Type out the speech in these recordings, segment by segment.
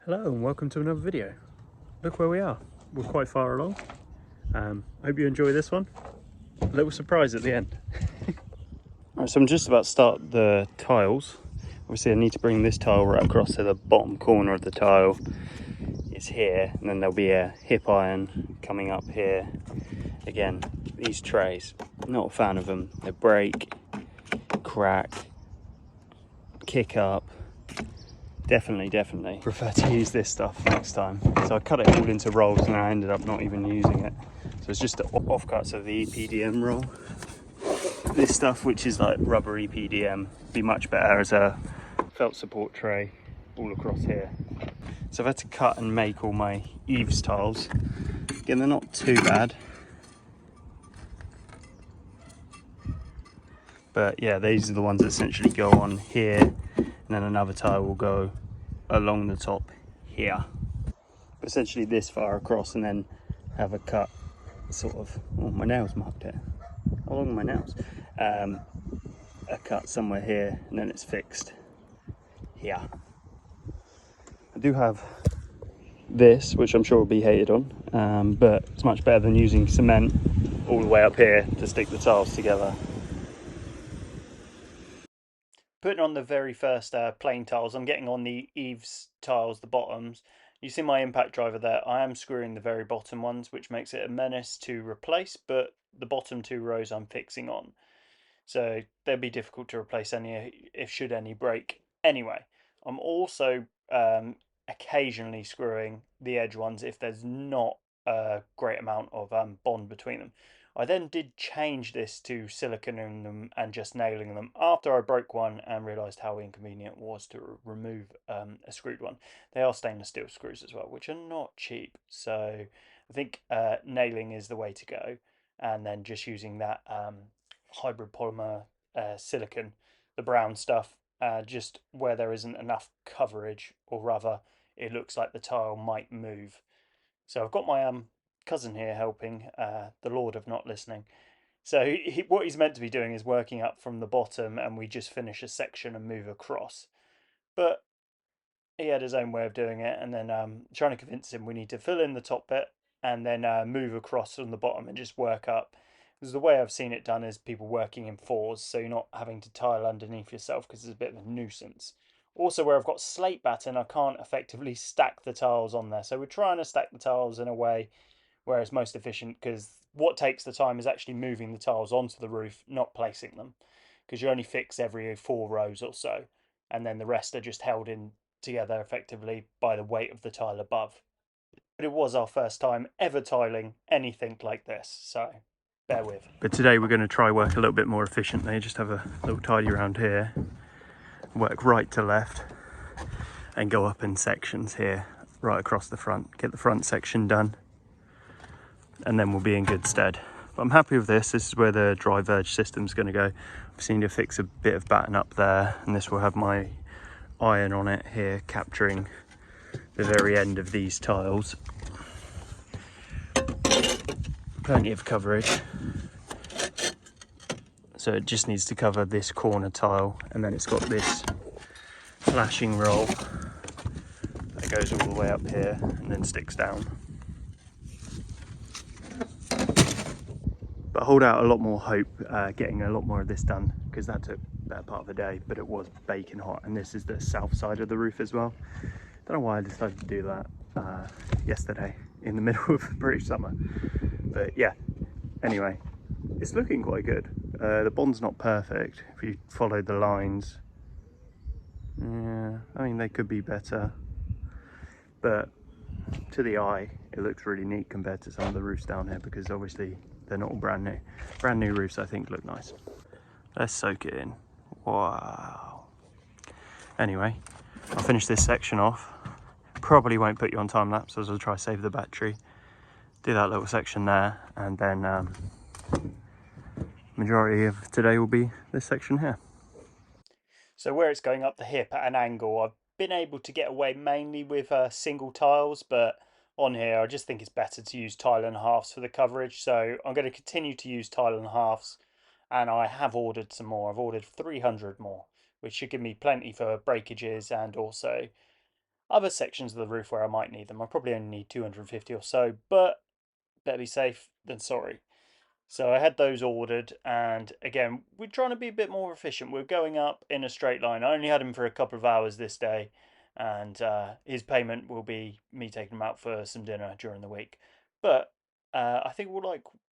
Hello and welcome to another video. Look where we are. We're quite far along. Hope you enjoy this one. A little surprise at the end. Right, so I'm just about to start the tiles. Obviously I need to bring this tile right across to the bottom corner of the tile. It's here, and then there'll be a hip iron coming up here. Again, these trays, not a fan of them. They break, crack, kick up. Definitely prefer to use this stuff next time. So I cut it all into rolls and I ended up not even using it. So it's just the offcuts of the EPDM roll. This stuff, which is like rubber EPDM, be much better as a felt support tray all across here. So I've had to cut and make all my eaves tiles. Again, they're not too bad. But yeah, these are the ones that essentially go on here, and then another tile will go along the top here. But essentially this far across, and then have a cut sort of, oh, my nails marked it. How long are my nails? A cut somewhere here, and then it's fixed here. I do have this, which I'm sure will be hated on, but it's much better than using cement all the way up here to stick the tiles together. Putting on the very first plain tiles, I'm getting on the eaves tiles, the bottoms. You see my impact driver there. I am screwing the very bottom ones, which makes it a menace to replace, but the bottom two rows I'm fixing on. So they'll be difficult to replace any if should any break. Anyway, I'm also occasionally screwing the edge ones if there's not a great amount of bond between them. I then did change this to siliconing them and just nailing them after I broke one and realised how inconvenient it was to remove a screwed one. They are stainless steel screws as well, which are not cheap. So I think nailing is the way to go, and then just using that hybrid polymer silicon, the brown stuff, just where there isn't enough coverage, or rather, it looks like the tile might move. So I've got my cousin here helping, the Lord of not listening. So what he's meant to be doing is working up from the bottom, and we just finish a section and move across. But he had his own way of doing it, and then trying to convince him we need to fill in the top bit and then move across from the bottom and just work up. Because the way I've seen it done is people working in fours, so you're not having to tile underneath yourself because it's a bit of a nuisance. Also, where I've got slate batten, I can't effectively stack the tiles on there. So we're trying to stack the tiles in a way where it's most efficient, because what takes the time is actually moving the tiles onto the roof, not placing them. Because you only fix every 4 rows or so, and then the rest are just held in together effectively by the weight of the tile above. But it was our first time ever tiling anything like this, so bear with. But today we're going to try work a little bit more efficiently, just have a little tidy around here, work right to left, and go up in sections here, right across the front, get the front section done, and then we'll be in good stead. But I'm happy with this. This is where the dry verge system's going to go. I've seen to fix a bit of batten up there, and this will have my iron on it here, capturing the very end of these tiles. Plenty of coverage. So it just needs to cover this corner tile, and then it's got this flashing roll that goes all the way up here and then sticks down. But I hold out a lot more hope getting a lot more of this done, because that took a better part of the day, but it was baking hot, and this is the south side of the roof as well. Don't know why I decided to do that yesterday in the middle of British summer, but yeah, anyway, it's looking quite good. The bond's not perfect if you follow the lines. Yeah, I mean, they could be better, but to the eye it looks really neat compared to some of the roofs down here, because obviously they're not all brand new. Brand new roofs I think look nice. Let's soak it in. Wow. Anyway, I'll finish this section off. Probably won't put you on time lapse, as I'll try to save the battery. Do that little section there, and then majority of today will be this section here. So where it's going up the hip at an angle, I've been able to get away mainly with single tiles, but on here I just think it's better to use tile and halves for the coverage. So I'm going to continue to use tile and halves, and I have ordered some more. I've ordered 300 more, which should give me plenty for breakages, and also other sections of the roof where I might need them. I probably only need 250 or so, but better be safe than sorry. So I had those ordered, and again, we're trying to be a bit more efficient. We're going up in a straight line. I only had him for a couple of hours this day, and his payment will be me taking him out for some dinner during the week. But I think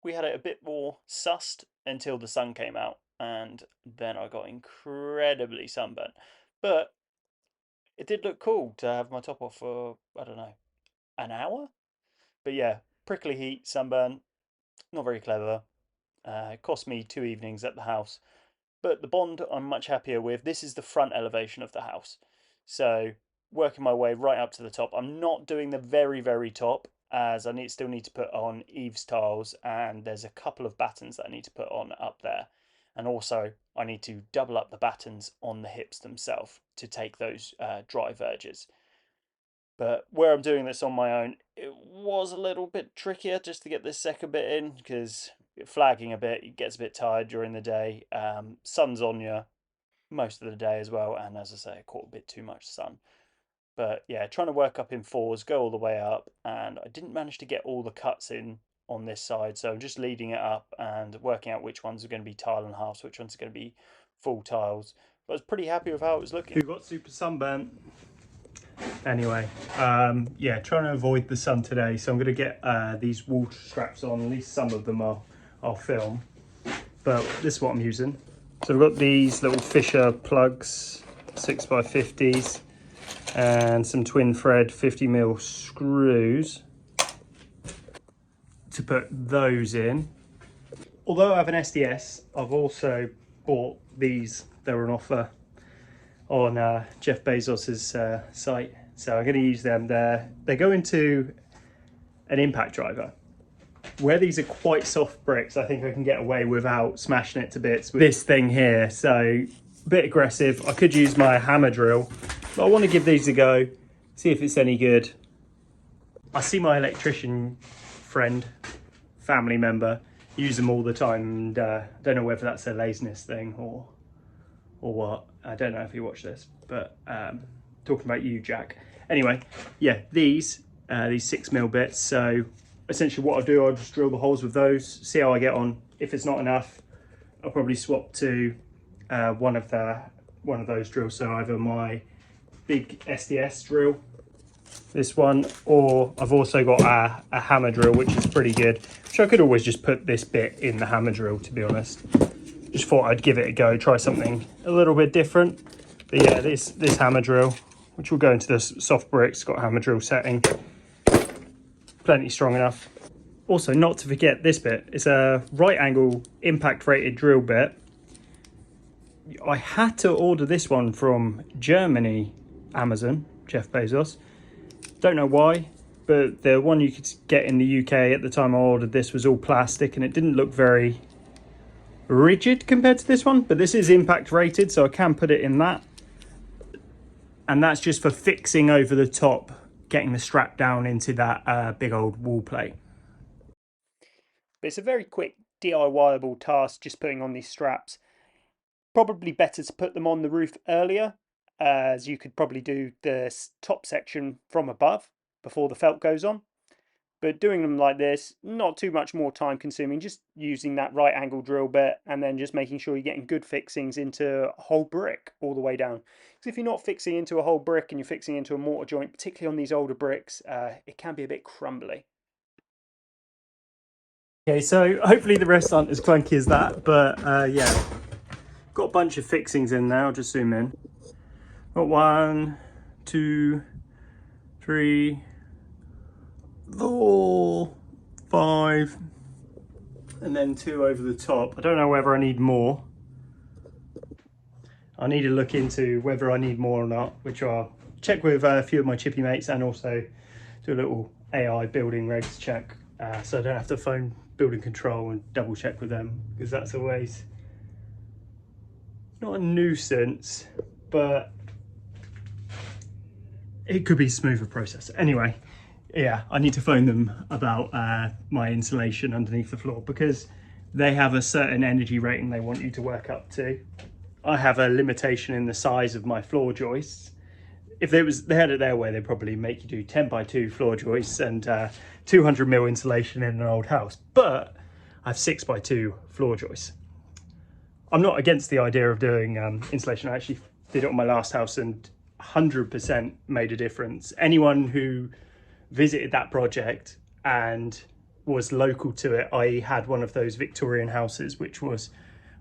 we had it a bit more sussed until the sun came out, and then I got incredibly sunburnt. But it did look cool to have my top off for, I don't know, an hour. But yeah, prickly heat, sunburn, not very clever. It cost me 2 evenings at the house. But the Bond I'm much happier with. This is the front elevation of the house. So working my way right up to the top. I'm not doing the very, very top, as I still need to put on eaves tiles, and there's a couple of battens that I need to put on up there. And also I need to double up the battens on the hips themselves to take those dry verges. But where I'm doing this on my own, it was a little bit trickier just to get this second bit in, because flagging a bit, it gets a bit tired during the day. Sun's on you most of the day as well, and as I say, I caught a bit too much sun. But yeah, trying to work up in fours, go all the way up, and I didn't manage to get all the cuts in on this side, so I'm just leading it up and working out which ones are going to be tile and halves, which ones are going to be full tiles. But I was pretty happy with how it was looking. Who got super sunburnt? Anyway, yeah, trying to avoid the sun today, so I'm going to get these wall straps on. At least some of them I'll film, but this is what I'm using. So I've got these little Fisher plugs, 6x50s, and some twin thread 50mm screws to put those in. Although I have an SDS, I've also bought these. They were on offer on Jeff Bezos's site, so I'm going to use them there. They go into an impact driver. Where these are quite soft bricks, I think I can get away without smashing it to bits with this thing here. So a bit aggressive. I could use my hammer drill, but I want to give these a go, see if it's any good. I see my electrician friend, family member, use them all the time, and I don't know whether that's a laziness thing or what. I don't know if you watch this, but talking about you, Jack. Anyway, yeah, these 6mm bits. So essentially what I'll do, I'll just drill the holes with those, see how I get on. If it's not enough, I'll probably swap to one of those drills. So either my big SDS drill, this one, or I've also got a hammer drill, which is pretty good, which I could always just put this bit in the hammer drill, to be honest. Just thought I'd give it a go, try something a little bit different. But yeah, this hammer drill, which will go into the soft bricks, got a hammer drill setting, plenty strong enough. Also, not to forget this bit, it's a right angle impact rated drill bit. I had to order this one from Germany, Amazon, Jeff Bezos. Don't know why, but the one you could get in the UK at the time I ordered this was all plastic, and it didn't look very rigid compared to this one. But this is impact rated, so I can put it in that. And that's just for fixing over the top, getting the strap down into that big old wall plate. But it's a very quick DIY-able task, just putting on these straps. Probably better to put them on the roof earlier, as you could probably do the top section from above before the felt goes on. But doing them like this, not too much more time consuming, just using that right angle drill bit and then just making sure you're getting good fixings into a whole brick all the way down. Because if you're not fixing into a whole brick and you're fixing into a mortar joint, particularly on these older bricks, it can be a bit crumbly. Okay, so hopefully the rest aren't as clunky as that, but yeah, got a bunch of fixings in there. I'll just zoom in. Got 1, 2, 3, 4, 5, and then 2 over the top. I don't know whether I need more. I need to look into whether I need more or not, which I'll check with a few of my chippy mates, and also do a little AI building regs check, so I don't have to phone building control and double check with them, because that's always not a nuisance, but it could be a smoother process. Anyway, yeah, I need to phone them about my insulation underneath the floor, because they have a certain energy rating they want you to work up to. I have a limitation in the size of my floor joists. if they had it their way, they'd probably make you do 10 by 2 floor joists and 200mm insulation in an old house. But I have 6 by 2 floor joists. I'm not against the idea of doing insulation. I actually did it on my last house and 100% made a difference. Anyone who visited that project and was local to it, I had one of those Victorian houses, which was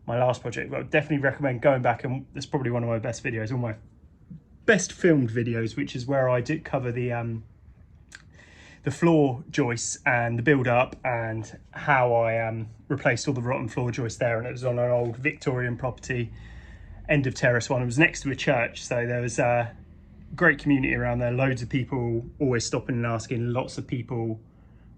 my last project. But I would definitely recommend going back, and it's probably one of my best videos, one of my best filmed videos, which is where I did cover the floor joists and the build up and how I replaced all the rotten floor joists there. And it was on an old Victorian property, end of terrace one. It was next to a church, so there was a great community around there, loads of people always stopping and asking, lots of people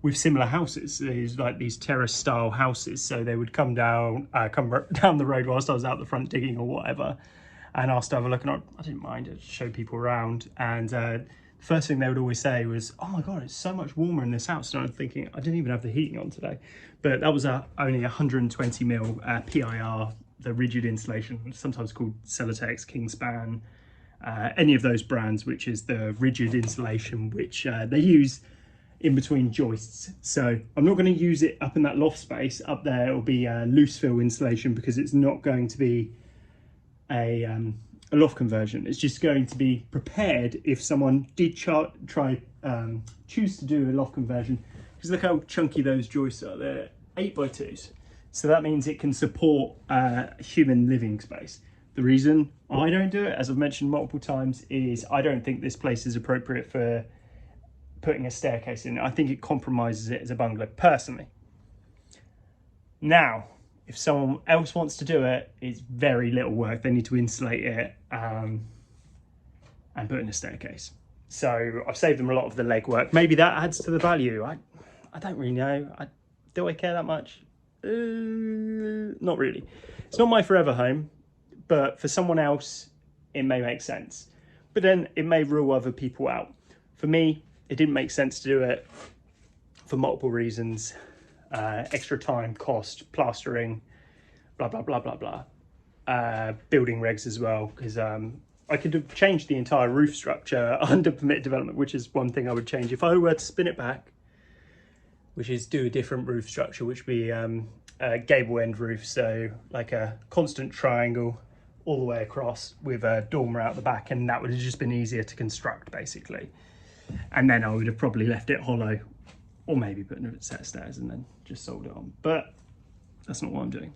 with similar houses. There's like these terrace style houses, so they would come down the road whilst I was out the front digging or whatever and asked to have a look, and I didn't mind it, show people around. And the first thing they would always say was, oh my god, it's so much warmer in this house. And I'm thinking, I didn't even have the heating on today. But that was only 120mm PIR, the rigid insulation, sometimes called Celotex, Kingspan, any of those brands, which is the rigid insulation which they use in between joists. So I'm not going to use it up in that loft space. Up there it'll be loose fill insulation, because it's not going to be a loft conversion. It's just going to be prepared if someone did choose to do a loft conversion, because look how chunky those joists are. They're 8x2s, so that means it can support human living space. The reason I don't do it, as I've mentioned multiple times, is I don't think this place is appropriate for putting a staircase in. I think it compromises it as a bungalow, personally. Now, if someone else wants to do it, it's very little work. They need to insulate it and put in a staircase. So I've saved them a lot of the legwork. Maybe that adds to the value. I don't really know. Do I care that much? Not really. It's not my forever home, but for someone else, it may make sense. But then it may rule other people out. For me, it didn't make sense to do it for multiple reasons. Extra time, cost, plastering, blah, blah, blah, blah, blah. Building regs as well, because I could have changed the entire roof structure under permitted development, which is one thing I would change. If I were to spin it back, which is do a different roof structure, which would be a gable end roof, so like a constant triangle all the way across with a dormer out the back, and that would have just been easier to construct, basically. And then I would have probably left it hollow, or maybe put a set of stairs and then just soldered it on. But that's not what I'm doing.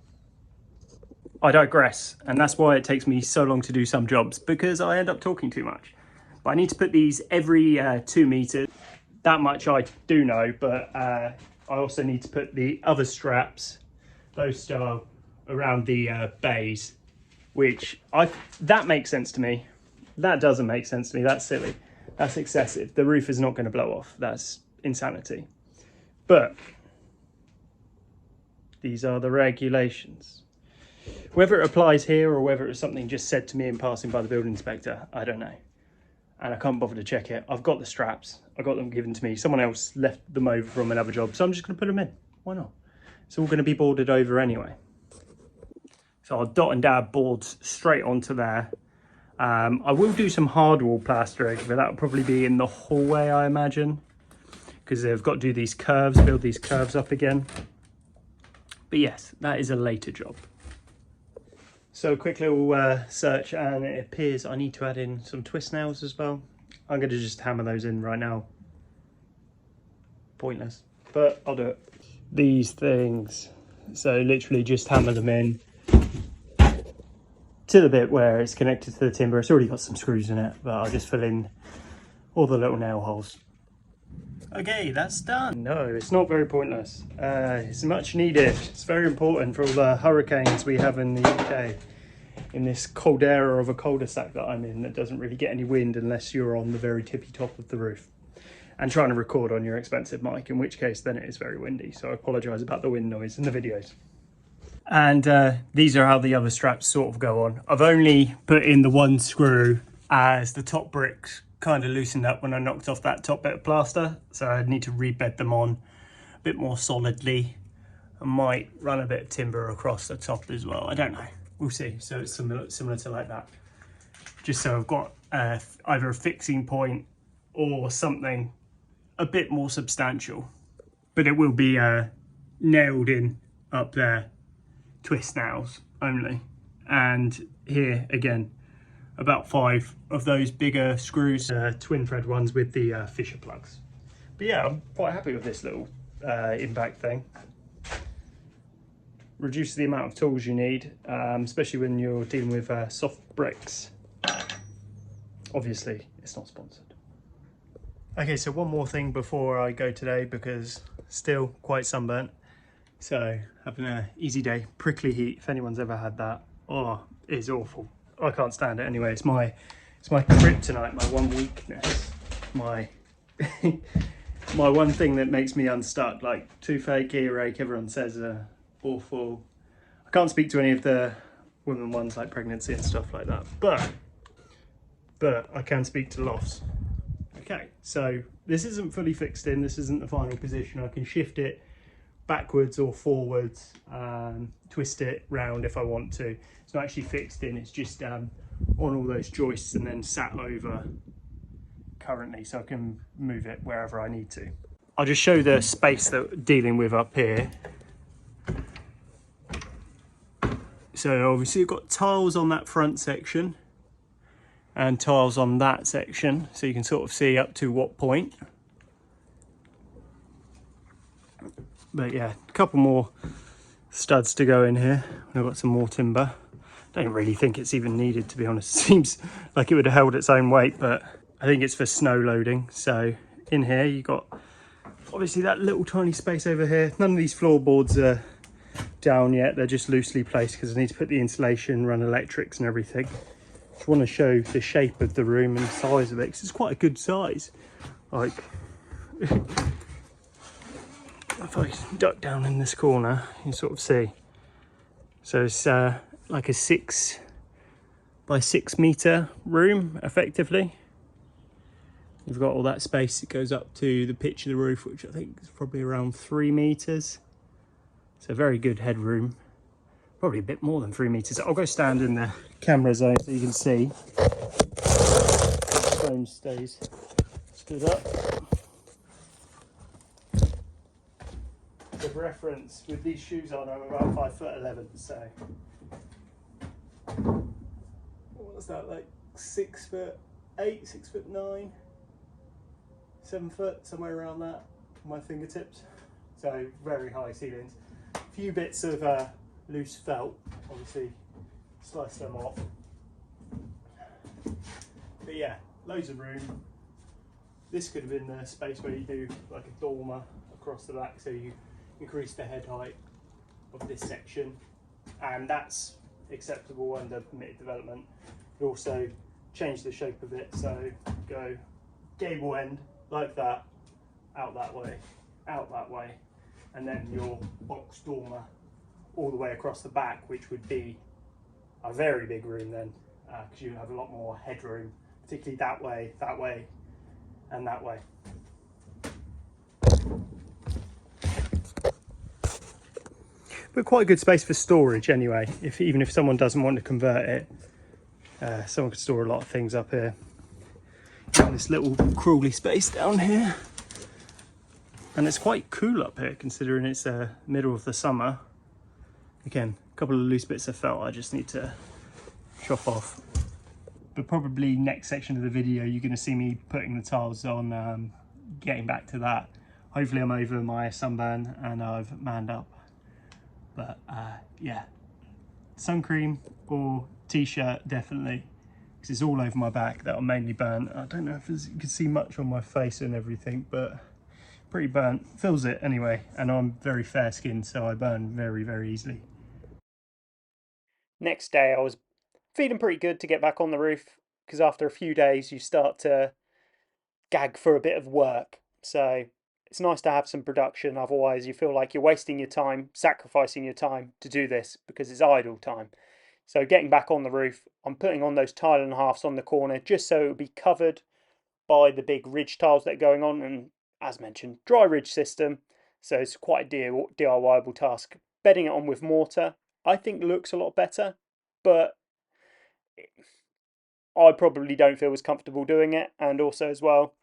I digress, and that's why it takes me so long to do some jobs, because I end up talking too much. But I need to put these every 2 meters. That much I do know, but I also need to put the other straps, those style, around the bays, which that makes sense to me. That doesn't make sense to me. That's silly. That's excessive. The roof is not going to blow off. That's insanity. But these are the regulations. Whether it applies here or whether it's something just said to me in passing by the building inspector, I don't know. And I can't bother to check it. I've got the straps. I got them given to me. Someone else left them over from another job, so I'm just going to put them in. Why not? It's all going to be boarded over anyway. So I'll dot and dab boards straight onto there. I will do some hardwall plastering, but that will probably be in the hallway, I imagine, because they've got to do these curves, build these curves up again. But yes, that is a later job. So a quick little search, and it appears I need to add in some twist nails as well. I'm going to just hammer those in right now. Pointless, but I'll do it. These things, so literally just hammer them in to the bit where it's connected to the timber. It's already got some screws in it, but I'll just fill in all the little nail holes. Okay, that's done. No, it's not very pointless. It's much needed. It's very important for all the hurricanes we have in the UK, in this cold area of a cul-de-sac that I'm in that doesn't really get any wind unless you're on the very tippy top of the roof and trying to record on your expensive mic, in which case then it is very windy. So I apologise about the wind noise in the videos. And these are how the other straps sort of go on. I've only put in the one screw as the top bricks kind of loosened up when I knocked off that top bit of plaster, so I need to rebed them on a bit more solidly. I might run a bit of timber across the top as well. I don't know, we'll see. So it's similar to like that, just so I've got either a fixing point or something a bit more substantial. But it will be nailed in up there, twist nails only. And here again, about 5 of those bigger screws, twin thread ones with the Fisher plugs. But yeah, I'm quite happy with this little impact thing. Reduces the amount of tools you need, especially when you're dealing with soft bricks. Obviously, it's not sponsored. Okay, so one more thing before I go today, because still quite sunburnt. So having an easy day, prickly heat, if anyone's ever had that, oh, it's awful. I can't stand it anyway. It's my kryptonite, my one weakness, my my one thing that makes me unstuck. Like toothache, earache, everyone says awful. I can't speak to any of the women ones like pregnancy and stuff like that, but I can speak to loss. Okay, so this isn't fully fixed in. This isn't the final position. I can shift it backwards or forwards, twist it round if I want to. It's not actually fixed in, it's just on all those joists and then sat over currently, so I can move it wherever I need to. I'll just show the space that we're dealing with up here. So obviously you've got tiles on that front section and tiles on that section, so you can sort of see up to what point. But yeah, a couple more studs to go in here. I've got some more timber. Don't really think it's even needed, to be honest. It seems like it would have held its own weight, but I think it's for snow loading. So in here you've got obviously that little tiny space over here. None of these floorboards are down yet. They're just loosely placed because I need to put the insulation, run electrics and everything. Just want to show the shape of the room and the size of it, because it's quite a good size. Like, if I duck down in this corner, you can sort of see. So it's like a 6 by 6 meter room, effectively. You've got all that space. It goes up to the pitch of the roof, which I think is probably around 3 meters. So very good headroom. Probably a bit more than 3 meters. I'll go stand in the camera zone so you can see. The phone stays stood up. For reference, with these shoes on, I'm about 5'11", so what was that, like 6'8", 6'9", 7 foot, somewhere around that on my fingertips. So very high ceilings. A few bits of loose felt, obviously slice them off. But yeah, loads of room. This could have been the space where you do like a dormer across the back, so you increase the head height of this section, and that's acceptable under permitted development. You also change the shape of it, so go gable end like that, out that way, and then your box dormer all the way across the back, which would be a very big room then, because you have a lot more headroom, particularly that way, and that way. But quite a good space for storage anyway. Even if someone doesn't want to convert it, someone could store a lot of things up here. Got this little crawly space down here, and it's quite cool up here considering it's middle of the summer. Again, a couple of loose bits of felt I just need to chop off. But probably next section of the video you're going to see me putting the tiles on, getting back to that. Hopefully I'm over my sunburn and I've manned up. But yeah, sun cream or t-shirt definitely, because it's all over my back that I'm mainly burnt. I don't know if you can see much on my face and everything, but pretty burnt. Feels it anyway, and I'm very fair skinned, so I burn very, very easily. Next day I was feeling pretty good to get back on the roof, because after a few days you start to gag for a bit of work. So it's nice to have some production, otherwise you feel like you're wasting your time, sacrificing your time to do this because it's idle time. So getting back on the roof, I'm putting on those tile and halves on the corner just so it will be covered by the big ridge tiles that are going on, and as mentioned, dry ridge system. So it's quite a DIYable task. Bedding it on with mortar, I think looks a lot better, but I probably don't feel as comfortable doing it, and also as well,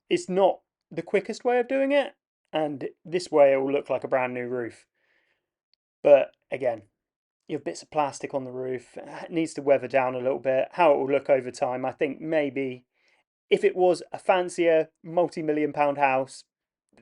it's not the quickest way of doing it, and this way it will look like a brand new roof. But again, you have bits of plastic on the roof, it needs to weather down a little bit. How it will look over time, I think maybe if it was a fancier multi-million pound house,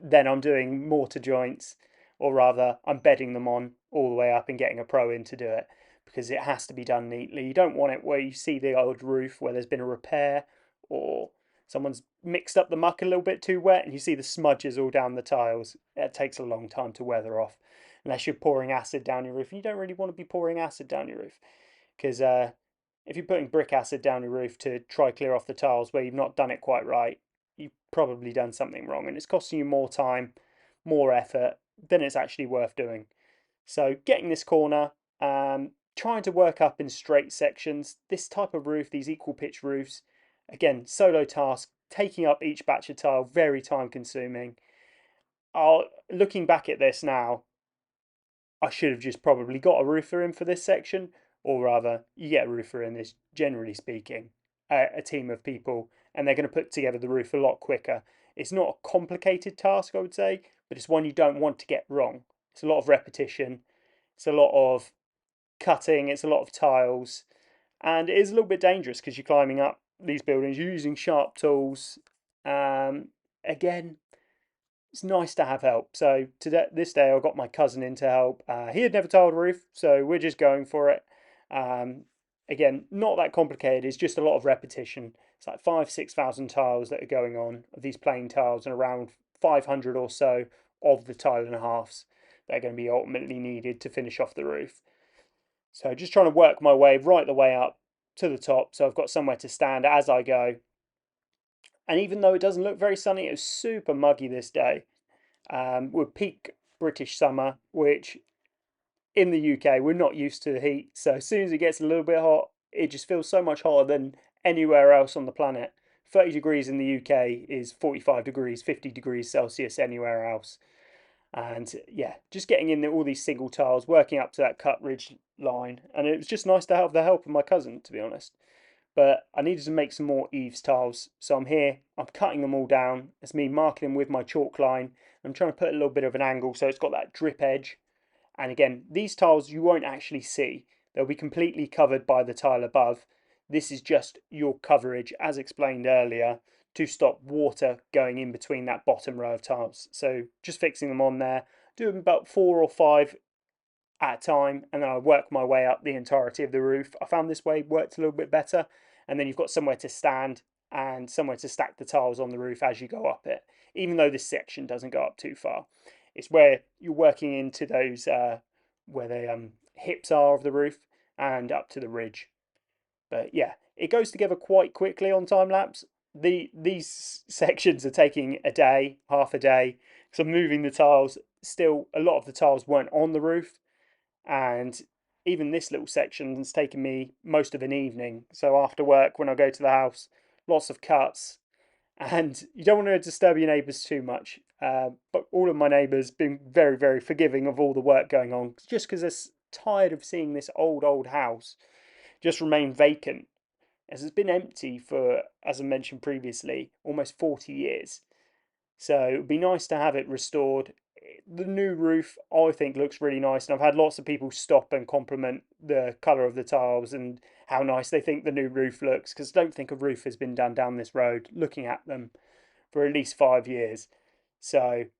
then I'm doing mortar joints, or rather, I'm bedding them on all the way up and getting a pro in to do it because it has to be done neatly. You don't want it where you see the old roof where there's been a repair or someone's mixed up the muck a little bit too wet and you see the smudges all down the tiles. It takes a long time to weather off unless you're pouring acid down your roof. And you don't really want to be pouring acid down your roof because if you're putting brick acid down your roof to try clear off the tiles where you've not done it quite right, you've probably done something wrong and it's costing you more time, more effort than it's actually worth doing. So getting this corner, trying to work up in straight sections. This type of roof, these equal pitch roofs, again, solo task, taking up each batch of tile, very time consuming. Looking back at this now, I should have just probably got a roofer in for this section, or rather, you get a roofer in this, generally speaking, a team of people, and they're going to put together the roof a lot quicker. It's not a complicated task, I would say, but it's one you don't want to get wrong. It's a lot of repetition, it's a lot of cutting, it's a lot of tiles, and it is a little bit dangerous because you're climbing up these buildings, you're using sharp tools. Again, it's nice to have help. So today, this day, I got my cousin in to help. He had never tiled a roof, so we're just going for it. Um, Again, not that complicated. It's just a lot of repetition. It's like 6,000 tiles that are going on of these plain tiles, and around 500 or so of the tile and a halves that are going to be ultimately needed to finish off the roof. So just trying to work my way right the way up to the top, so I've got somewhere to stand as I go. And even though it doesn't look very sunny, it was super muggy this day. We're peak British summer, which in the UK we're not used to the heat. So as soon as it gets a little bit hot, it just feels so much hotter than anywhere else on the planet. 30 degrees in the UK is 45 degrees, 50 degrees Celsius anywhere else. And yeah, just getting in all these single tiles, working up to that cut ridge line. And it was just nice to have the help of my cousin, to be honest. But I needed to make some more eaves tiles. So I'm here, I'm cutting them all down. It's me marking them with my chalk line. I'm trying to put a little bit of an angle so it's got that drip edge. And again, these tiles you won't actually see. They'll be completely covered by the tile above. This is just your coverage, as explained earlier, to stop water going in between that bottom row of tiles. So just fixing them on there, doing about 4 or 5 at a time, and then I work my way up the entirety of the roof. I found this way worked a little bit better, and then you've got somewhere to stand and somewhere to stack the tiles on the roof as you go up it, even though this section doesn't go up too far. It's where you're working into those where the hips are of the roof and up to the ridge. But yeah, it goes together quite quickly on time lapse. These sections are taking a day, half a day. So I'm moving the tiles. Still, a lot of the tiles weren't on the roof, and even this little section has taken me most of an evening. So after work, when I go to the house, lots of cuts, and you don't want to disturb your neighbours too much. But all of my neighbours been very, very forgiving of all the work going on, just because they're tired of seeing this old house just remain vacant, as it's been empty for, as I mentioned previously, almost 40 years. So it would be nice to have it restored. The new roof, I think, looks really nice, and I've had lots of people stop and compliment the colour of the tiles and how nice they think the new roof looks, because I don't think a roof has been done down this road looking at them for at least 5 years. So it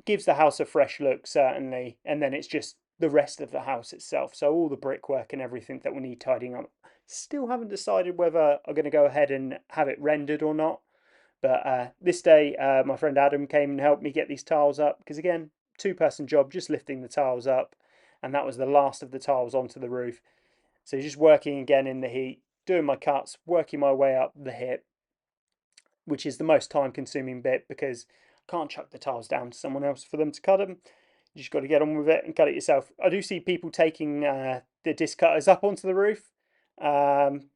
gives the house a fresh look, certainly, and then it's just the rest of the house itself. So all the brickwork and everything that we need tidying up. Still haven't decided whether I'm going to go ahead and have it rendered or not. But this day, my friend Adam came and helped me get these tiles up because, again, two-person job, just lifting the tiles up. And that was the last of the tiles onto the roof. So just working again in the heat, doing my cuts, working my way up the hip, which is the most time-consuming bit because I can't chuck the tiles down to someone else for them to cut them. You just got to get on with it and cut it yourself. I do see people taking the disc cutters up onto the roof. Um,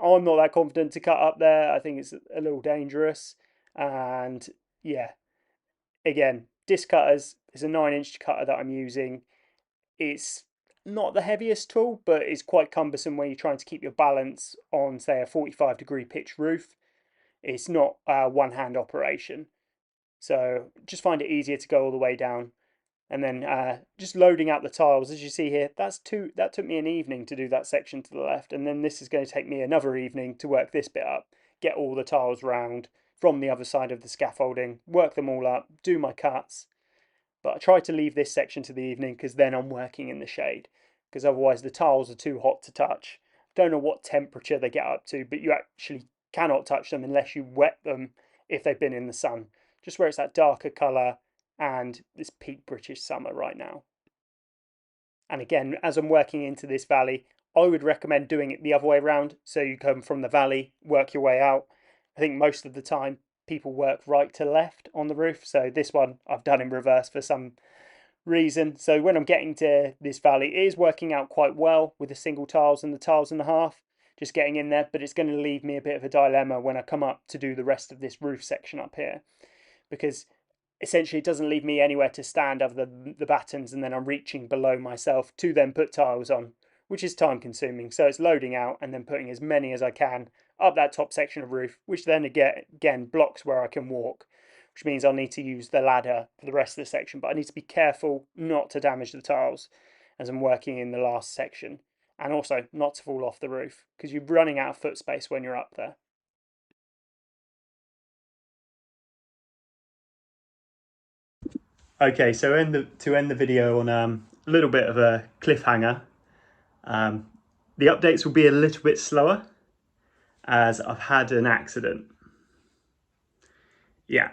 I'm not that confident to cut up there. I think it's a little dangerous. And yeah, again, disc cutters is a 9-inch cutter that I'm using. It's not the heaviest tool, but it's quite cumbersome when you're trying to keep your balance on, say, a 45-degree pitch roof. It's not a one-hand operation. So just find it easier to go all the way down. And then just loading out the tiles, as you see here, that took me an evening to do that section to the left. And then this is going to take me another evening to work this bit up, get all the tiles round from the other side of the scaffolding, work them all up, do my cuts. But I try to leave this section to the evening because then I'm working in the shade, because otherwise the tiles are too hot to touch. Don't know what temperature they get up to, but you actually cannot touch them unless you wet them if they've been in the sun. Just where it's that darker colour and this peak British summer right now. And again, as I'm working into this valley, I would recommend doing it the other way around. So you come from the valley, work your way out. I think most of the time people work right to left on the roof. So this one I've done in reverse for some reason. So when I'm getting to this valley, it is working out quite well with the single tiles and the tiles and a half, just getting in there. But it's going to leave me a bit of a dilemma when I come up to do the rest of this roof section up here, because essentially it doesn't leave me anywhere to stand other than the battens, and then I'm reaching below myself to then put tiles on, which is time consuming. So it's loading out and then putting as many as I can up that top section of roof, which then again blocks where I can walk, which means I'll need to use the ladder for the rest of the section. But I need to be careful not to damage the tiles as I'm working in the last section, and also not to fall off the roof because you're running out of foot space when you're up there. Okay, so to end the video on a little bit of a cliffhanger, the updates will be a little bit slower as I've had an accident. Yeah,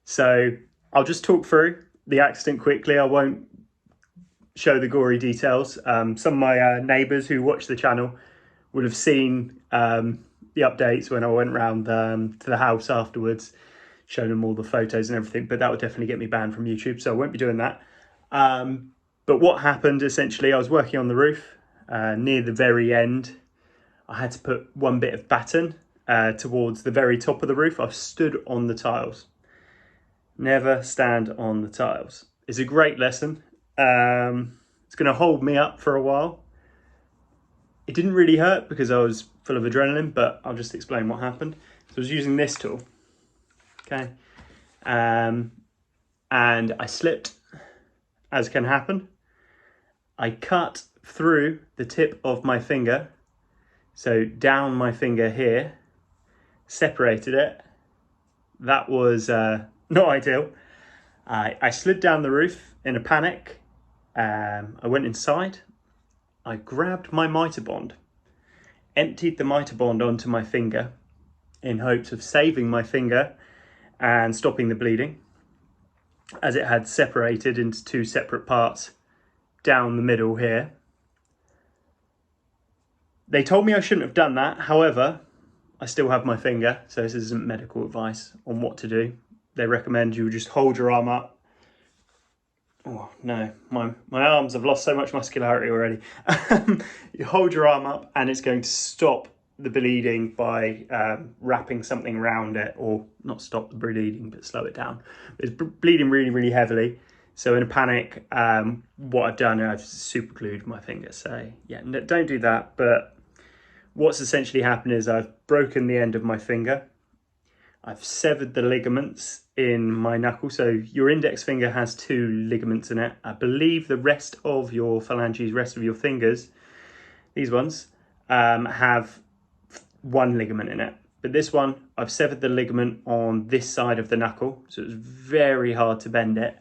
so I'll just talk through the accident quickly. I won't show the gory details. Some of my neighbours who watch the channel would have seen the updates when I went round to the house afterwards, showing them all the photos and everything, but that would definitely get me banned from YouTube, so I won't be doing that. But what happened, essentially, I was working on the roof near the very end. I had to put one bit of batten towards the very top of the roof. I've stood on the tiles. Never stand on the tiles. It's a great lesson. It's going to hold me up for a while. It didn't really hurt because I was full of adrenaline, but I'll just explain what happened. So I was using this tool, okay, and I slipped, as can happen. I cut through the tip of my finger, so down my finger here, separated it. That was not ideal. I slid down the roof in a panic. I went inside. I grabbed my mitre bond, emptied the mitre bond onto my finger in hopes of saving my finger and stopping the bleeding, as it had separated into two separate parts down the middle here. They told me I shouldn't have done that. However, I still have my finger, so this isn't medical advice on what to do. They recommend you just hold your arm up. Oh no, my arms have lost so much muscularity already. You hold your arm up and it's going to stop the bleeding by wrapping something around it, or not stop the bleeding but slow it down. It's bleeding really, really heavily. So in a panic, what I've done, I've super glued my finger. So yeah, don't do that. But what's essentially happened is I've broken the end of my finger. I've severed the ligaments in my knuckle. So your index finger has two ligaments in it. I believe the rest of your phalanges, rest of your fingers, these ones, have one ligament in it. But this one, I've severed the ligament on this side of the knuckle. So it's very hard to bend it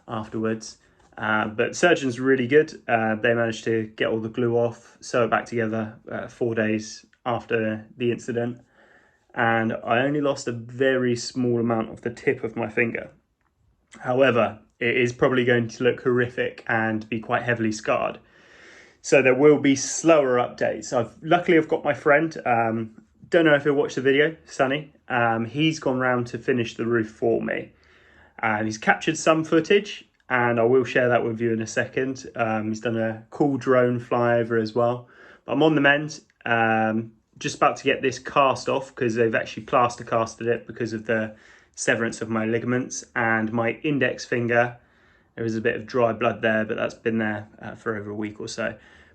afterwards. But surgeon's really good. They managed to get all the glue off, sew it back together 4 days after the incident. And I only lost a very small amount of the tip of my finger. However, it is probably going to look horrific and be quite heavily scarred. So there will be slower updates. Luckily I've got my friend, don't know if he'll watch the video, Sonny. He's gone round to finish the roof for me. And he's captured some footage, and I will share that with you in a second. He's done a cool drone flyover as well. But I'm on the mend. Just about to get this cast off because they've actually plaster casted it because of the severance of my ligaments, and my index finger There was a bit of dry blood there, but that's been there for over a week or so.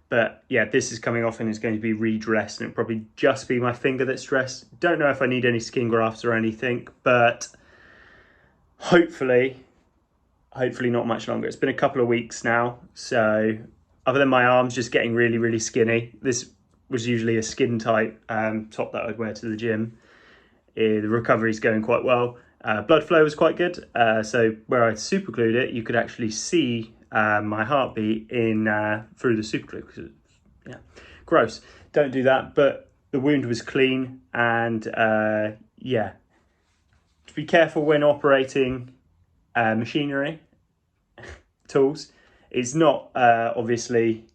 But yeah, this is coming off and is going to be redressed, and it'll probably just be my finger that's dressed. Don't know if I need any skin grafts or anything, but hopefully not much longer. It's been a couple of weeks now, so other than my arms just getting really, really skinny, this was usually a skin tight top that I'd wear to the gym. The recovery's going quite well. Blood flow was quite good, so where I super glued it, you could actually see my heartbeat in through the super glue. Yeah, gross. Don't do that. But the wound was clean, and yeah, be careful when operating machinery, tools. It's not obviously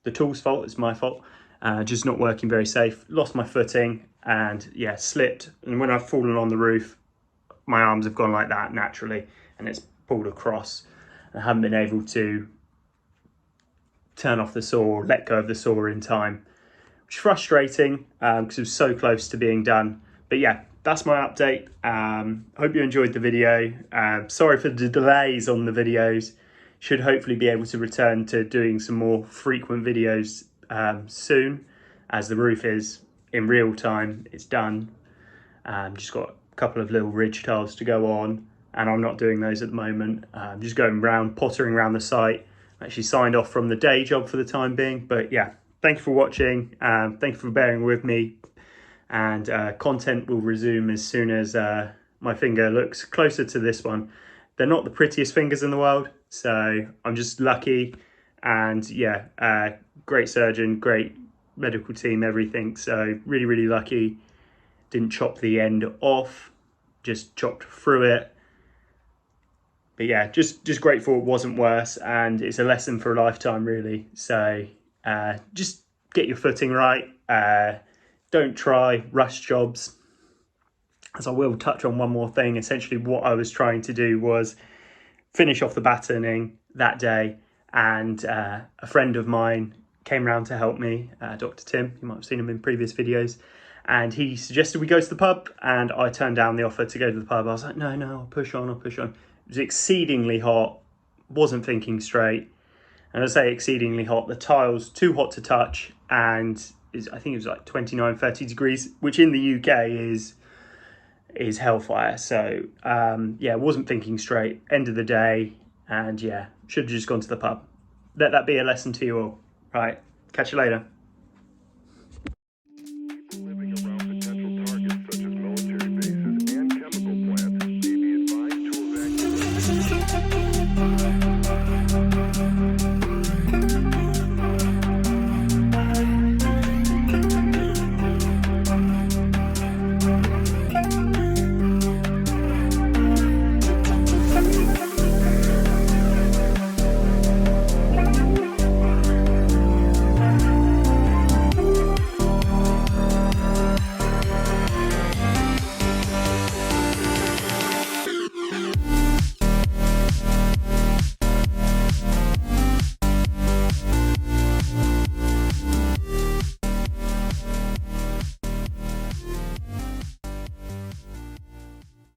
the tool's fault, it's my fault. Just not working very safe. Lost my footing and yeah, slipped. And when I've fallen on the roof, my arms have gone like that naturally and it's pulled across. I haven't been able to turn off the saw, let go of the saw in time, which is frustrating because it was so close to being done. But yeah, that's my update. Hope you enjoyed the video. Sorry for the delays on the videos. Should hopefully be able to return to doing some more frequent videos soon, as the roof is in real time. It's done. Just got a couple of little ridge tiles to go on, and I'm not doing those at the moment. Just going around, pottering around the site. Actually signed off from the day job for the time being. But yeah, thank you for watching. Thank you for bearing with me. And content will resume as soon as my finger looks closer to this one. They're not the prettiest fingers in the world, so I'm just lucky. And yeah, great surgeon, great medical team, everything. So really, really lucky. Didn't chop the end off, just chopped through it. But yeah, just grateful it wasn't worse, and it's a lesson for a lifetime, really. So just get your footing right. Don't try rush jobs. As I will touch on one more thing, essentially what I was trying to do was finish off the battening that day, and a friend of mine came around to help me, Dr. Tim. You might have seen him in previous videos, and he suggested we go to the pub, and I turned down the offer to go to the pub. I was like, no, I'll push on. It was exceedingly hot, wasn't thinking straight. And I say exceedingly hot, the tiles too hot to touch, and I think it was like 29, 30 degrees, which in the UK is hellfire. So yeah, wasn't thinking straight. End of the day, and yeah, should have just gone to the pub. Let that be a lesson to you all. Right, catch you later.